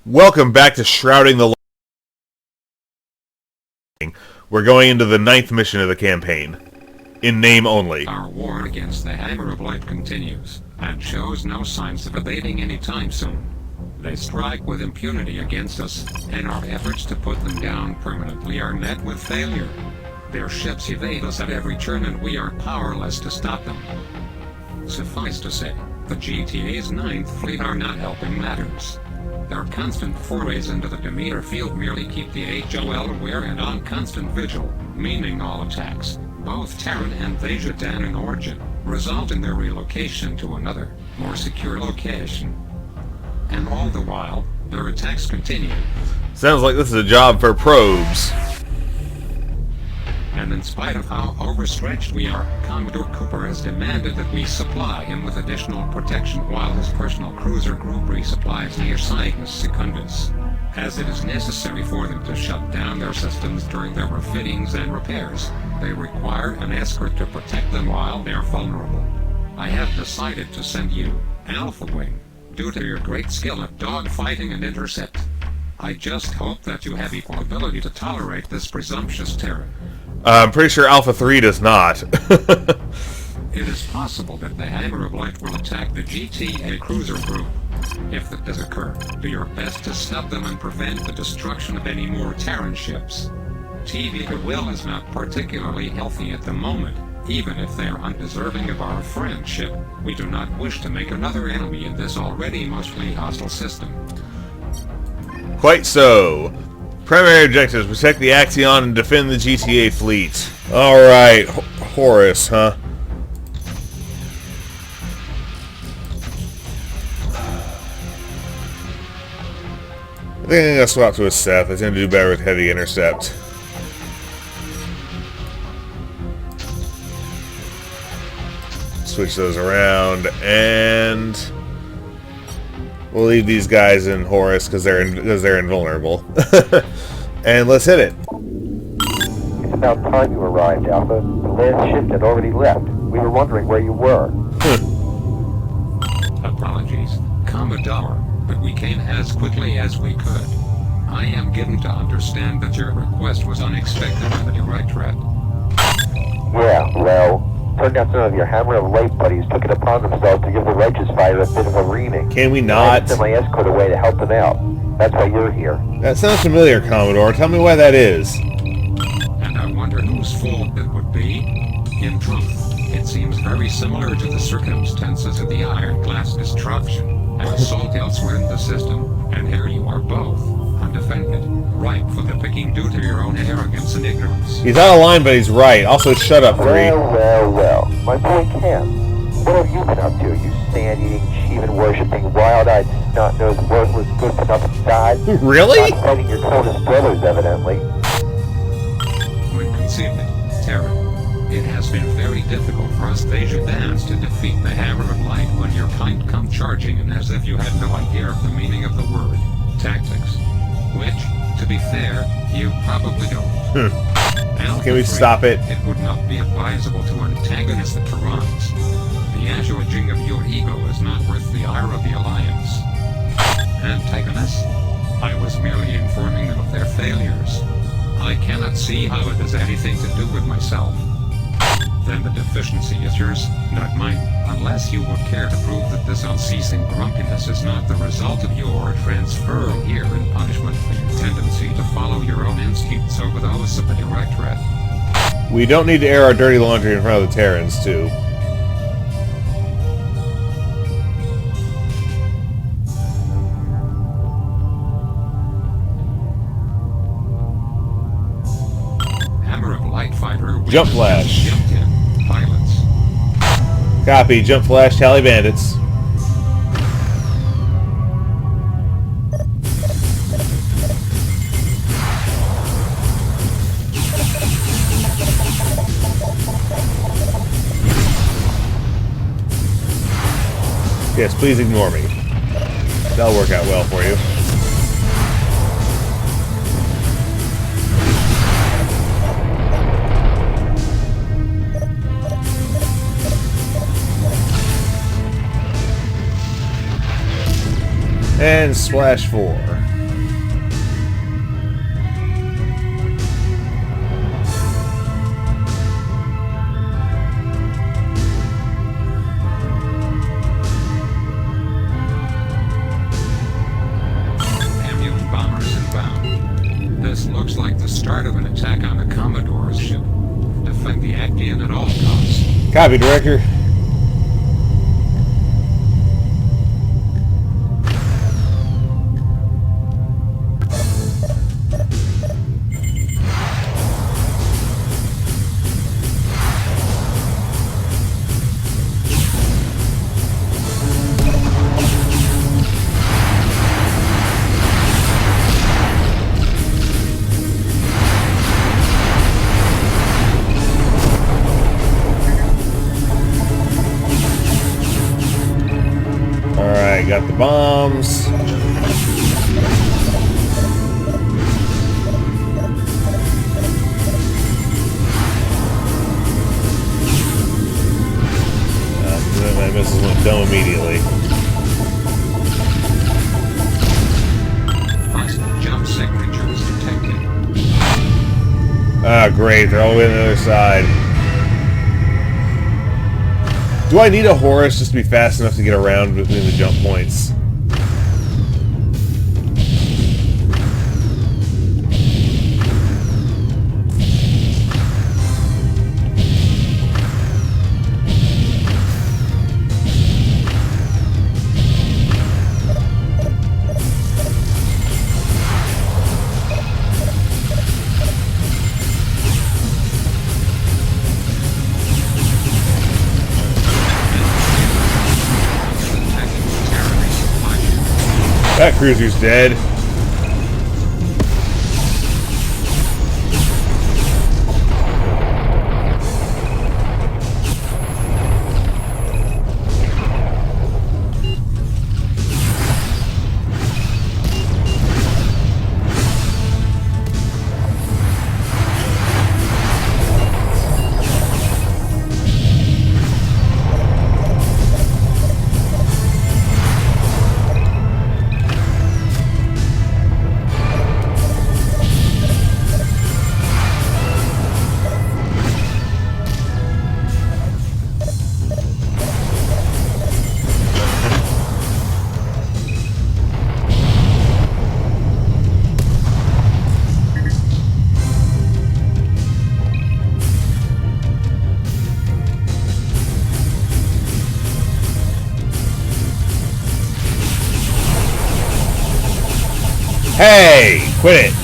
Welcome back to Shrouding the Light. We're going into the 9th mission of the campaign. In name only. Our war against the Hammer of Light continues, and shows no signs of abating anytime soon. They strike with impunity against us, and our efforts to put them down permanently are met with failure. Their ships evade us at every turn and we are powerless to stop them. Suffice to say, the GTA's 9th Fleet are not helping matters. Their constant forays into the Demeter field merely keep the HOL aware and on constant vigil, meaning all attacks, both Terran and Vasudan in origin, result in their relocation to another, more secure location. And all the while, their attacks continue. Sounds like this is a job for probes. And in spite of how overstretched we are, Commodore Cooper has demanded that we supply him with additional protection while his personal cruiser group resupplies near Cygnus Secundus, as it is necessary for them to shut down their systems during their refittings and repairs. They require an escort to protect them while they're vulnerable. I have decided to send you, Alpha Wing, due to your great skill at dogfighting and Intercept. I just hope that you have equal ability to tolerate this presumptuous Terran. I'm pretty sure Alpha 3 does not. It is possible that the Hammer of Light will attack the GTA cruiser group. If that does occur, do your best to stop them and prevent the destruction of any more Terran ships. TV Goodwill is not particularly healthy at the moment. Even if they are undeserving of our friendship, we do not wish to make another enemy in this already mostly hostile system. Quite so. Primary objectives: protect the Axion and defend the GTA fleet. Alright, Horus, huh? I think I'm gonna swap to a Seth. It's gonna do better with heavy intercept. Switch those around, and we'll leave these guys in Horus because they're invulnerable. And let's hit it. It's about time you arrived, Alpha. The last ship had already left. We were wondering where you were. Apologies, Commodore, but we came as quickly as we could. I am given to understand that your request was unexpected by the Directorate. Yeah, well, turned out some of your Hammer of Light buddies took it upon themselves to give the Righteous Fighter a bit of a reaming. Can we I not? sent my escort away to help them out. That's why you're here. That sounds familiar, Commodore. Tell me why that is. And I wonder whose fault it would be. In truth, it seems very similar to the circumstances of the Iron Glass destruction, an assault elsewhere in the system, and here you are both, undefended, ripe for the picking due to your own arrogance and ignorance. He's out of line, but he's right. Also, shut up, 3. Well. My boy Cam. What have you been up to, you sand-eating, Cheevan-worshipping, wild-eyed, snot-nosed, worthless, good-for-nothing sod? Really? Not fighting your coldest brothers, evidently. When conceived, Terran, it has been very difficult for us Vajudans to defeat the Hammer of Light when your kind come charging in as if you had no idea of the meaning of the word tactics. Which, to be fair, you probably don't. Can we stop it? It would not be advisable to antagonize the Terrans. The assuaging of your ego is not worth the ire of the Alliance. Antagonists? I was merely informing them of their failures. I cannot see how it has anything to do with myself. Then the deficiency is yours, not mine, unless you would care to prove that this unceasing grumpiness is not the result of your transfer here in punishment for your tendency to follow your own instincts over those of the Directorate. We don't need to air our dirty laundry in front of the Terrans, too. Hammer of Light fighter. Jump flash. Jumped in. Pilots. Copy. Jump flash. Tally bandits. Yes, please ignore me. That'll work out well for you. And Splash 4. looks like the start of an attack on the Commodore's ship. Defend the Actian at all costs. Copy, Director. Got the bombs. My missiles went dumb immediately. Hostile jump signatures detected. Ah, great. They're all the way on the other side. Do I need a Horus just to be fast enough to get around between the jump points? That cruiser's dead. Hey! Quit it!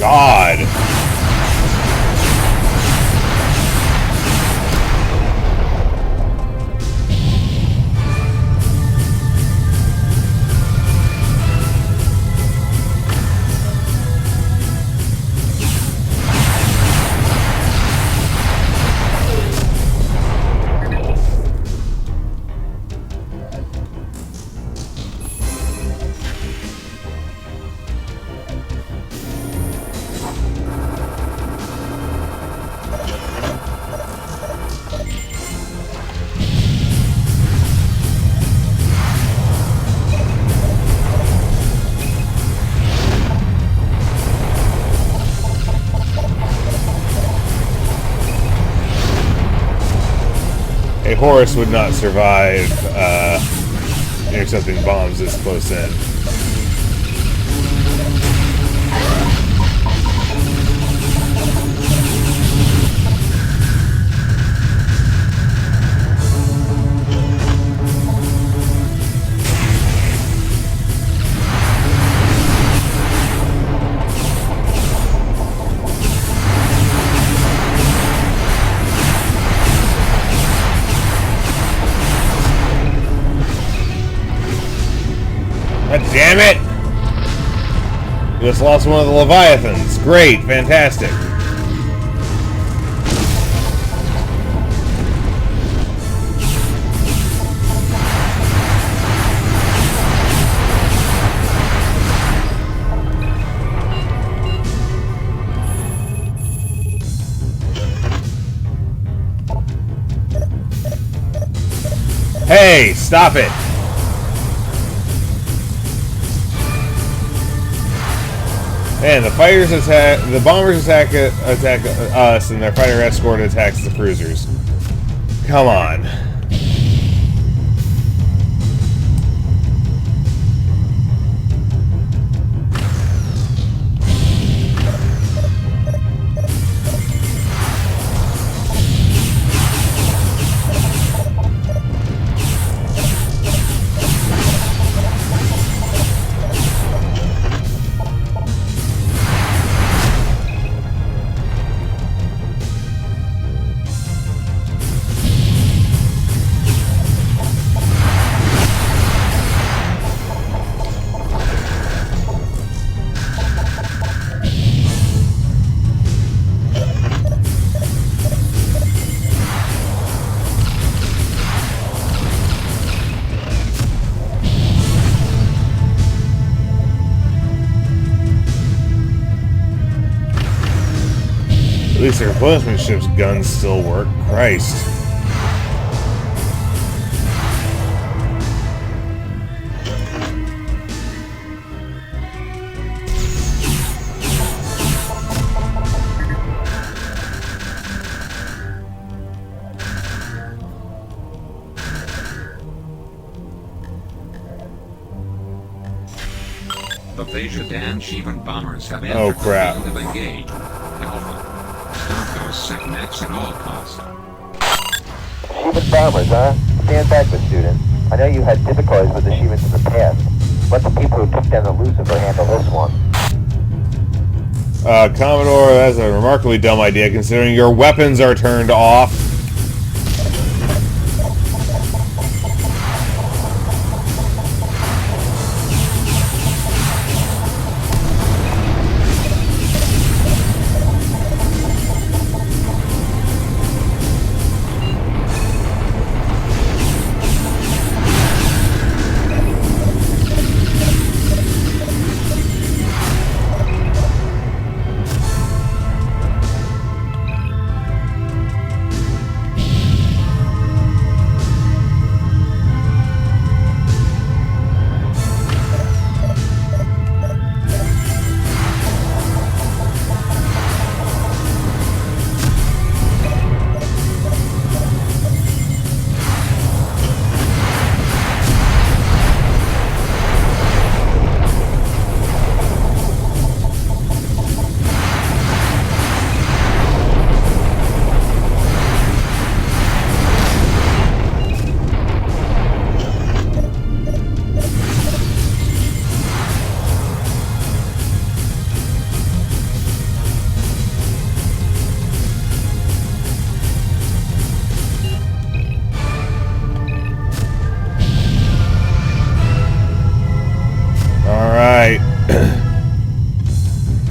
God! A Horus would not survive intercepting bombs this close in. God damn it! We just lost one of the Leviathans. Great, fantastic. Hey, stop it! And the fighters attack, the bombers attack us, and their fighter escort attacks the cruisers. Come on. At least the replenishment ship's guns still work. Christ. The Vasudan Shivan bombers have entered Oh, crap. the field of engage. Alpha. Stop those setbacks at all costs. Shivan bombers, huh? Stand back, Vasudan. I know you had difficulties with the Shivans in the past. Let the people who took down the Lucifer handle this one. Commodore, that's a remarkably dumb idea considering your weapons are turned off.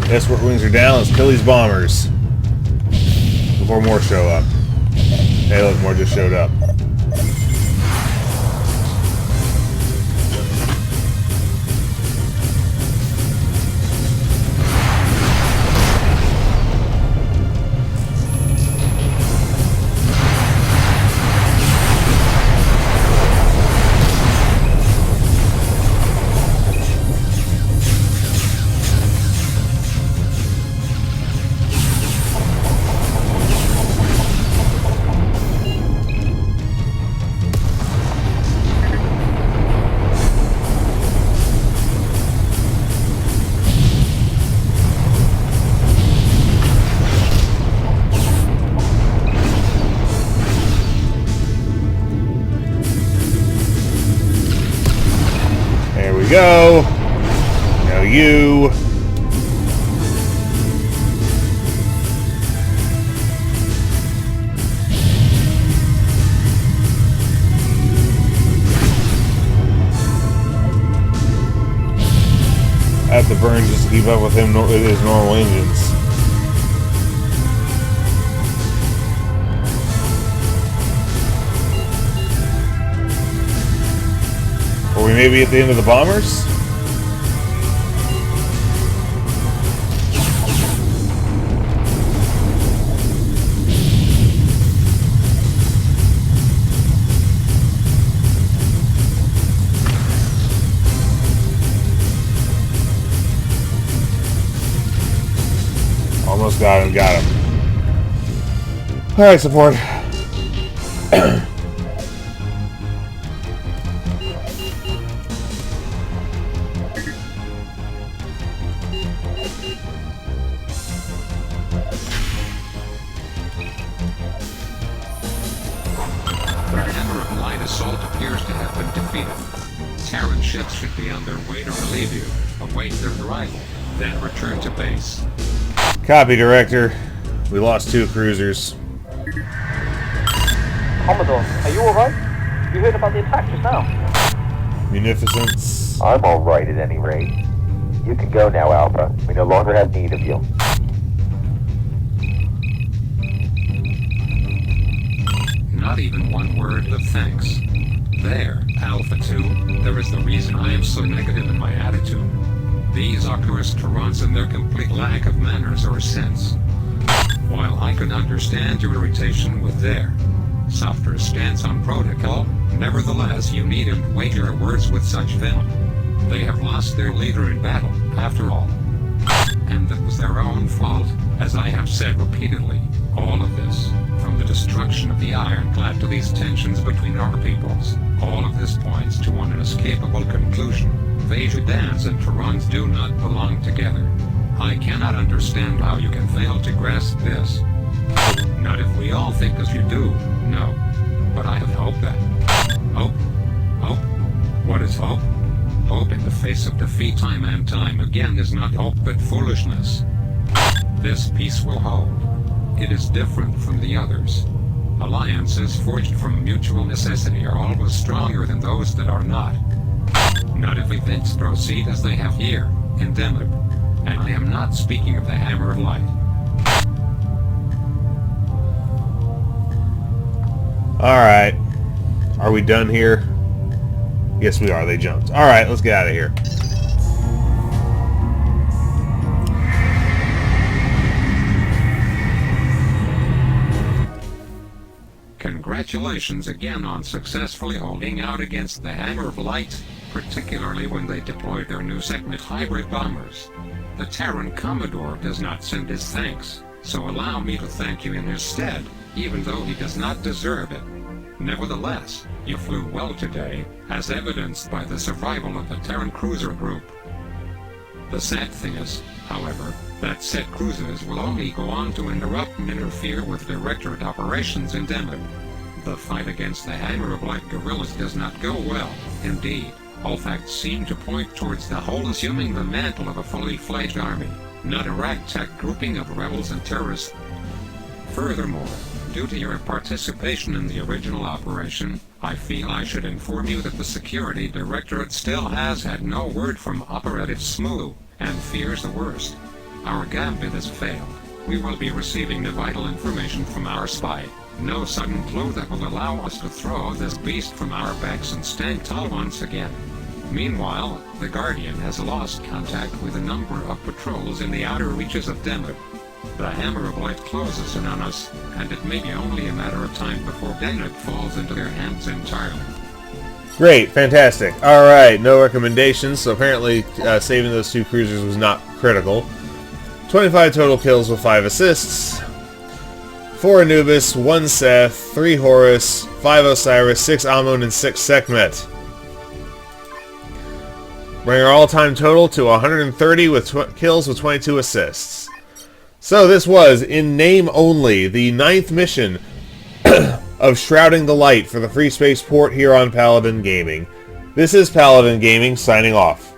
Escort wings are down. Let's kill these bombers before more show up. Hey, look, more just showed up. Go. Now you. I have to burn just to keep up with him with his normal engines. Are we maybe at the end of the bombers? Almost got him, got him. Alright, support. Terran ships should be on their way to relieve you. Await their arrival, then return to base. Copy, Director. We lost 2 cruisers. Commodore, are you alright? You heard about the attack just now? Munificence. I'm alright at any rate. You can go now, Alpha. We no longer have need of you. Not even one word of thanks. There, Alpha 2, there is the reason I am so negative in my attitude. These Oculus Terrans and their complete lack of manners or sense. While I can understand your irritation with their softer stance on protocol, nevertheless you needn't weigh your words with such venom. They have lost their leader in battle, after all. And that was their own fault, as I have said repeatedly. All of this, from the destruction of the Ironclad to these tensions between our peoples, all of this points to one inescapable conclusion. Vasudans and Terrans do not belong together. I cannot understand how you can fail to grasp this. Not if we all think as you do, no. But I have hope that... Hope? Hope? What is hope? Hope in the face of defeat time and time again is not hope but foolishness. This peace will hold. It is different from the others. Alliances forged from mutual necessity are always stronger than those that are not. Not if events proceed as they have here, in Deneb. And I am not speaking of the Hammer of Light. Alright. Are we done here? Yes, we are. They jumped. Alright, let's get out of here. Congratulations again on successfully holding out against the Hammer of Light, particularly when they deployed their new Sekhmet hybrid bombers. The Terran Commodore does not send his thanks, so allow me to thank you in his stead, even though he does not deserve it. Nevertheless, you flew well today, as evidenced by the survival of the Terran cruiser group. The sad thing is, however, that said cruisers will only go on to interrupt and interfere with Directorate operations in Deneb. The fight against the Hammer of Light guerrillas does not go well. Indeed, all facts seem to point towards the whole assuming the mantle of a fully fledged army, not a ragtag grouping of rebels and terrorists. Furthermore, due to your participation in the original operation, I feel I should inform you that the Security Directorate still has had no word from Operative Smooth, and fears the worst. Our gambit has failed. We will be receiving the vital information from our spy. No sudden clue that will allow us to throw this beast from our backs and stand tall once again. Meanwhile, the Guardian has lost contact with a number of patrols in the outer reaches of Deneb. The Hammer of Light closes in on us, and it may be only a matter of time before Deneb falls into their hands entirely. Great, fantastic. Alright, no recommendations, so apparently saving those 2 cruisers was not critical. 25 total kills with 5 assists. 4 Anubis, 1 Seth, 3 Horus, 5 Osiris, 6 Amun, and 6 Sekhmet. Bring our all-time total to 130 with kills with 22 assists. So this was, in name only, the 9th mission of Shrouding the Light for the Freespace Port here on Paladin Gaming. This is Paladin Gaming signing off.